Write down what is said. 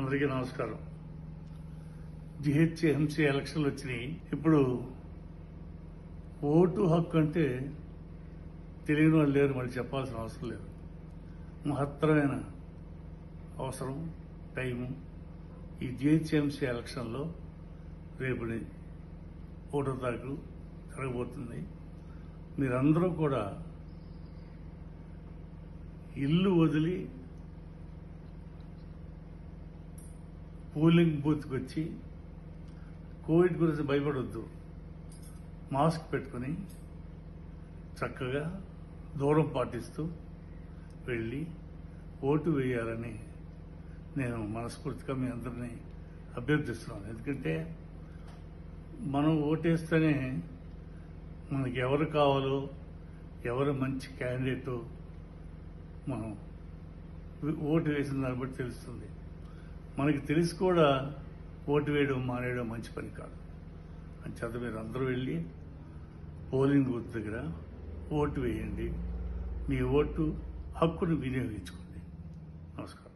అందరికీ నమస్కారం. జిహెచ్ఎంసీ ఎలక్షన్లు వచ్చినాయి. ఇప్పుడు ఓటు హక్కు అంటే తెలియని వాళ్ళు లేరు, మళ్ళీ చెప్పాల్సిన అవసరం లేదు. మహత్తరమైన అవసరం, టైము. ఈ జిహెచ్ఎంసీ ఎలక్షన్లో రేపు 1వ తారీఖు జరగబోతుంది. మీరందరూ కూడా ఇల్లు వదిలి పోలింగ్ బూత్కి వచ్చి కోవిడ్ గురించి భయపడొద్దు, మాస్క్ పెట్టుకుని చక్కగా దూరం పాటిస్తూ వెళ్ళి ఓటు వేయాలని నేను మనస్ఫూర్తిగా మీ అందరినీ అభ్యర్థిస్తున్నాను. ఎందుకంటే మనం ఓటేస్తేనే మనకి ఎవరు కావాలో, ఎవరు మంచి క్యాండిడేటో మనం ఓటు వేసిన దాన్ని బట్టి తెలుస్తుంది. మనకి తెలిసి కూడా ఓటు వేయడం మానేయడం మంచి పని కాదు. అంచేత మీరు అందరూ వెళ్ళి పోలింగ్ బూత్ దగ్గర ఓటు వేయండి. మీ ఓటు హక్కును వినియోగించుకోండి. నమస్కారం.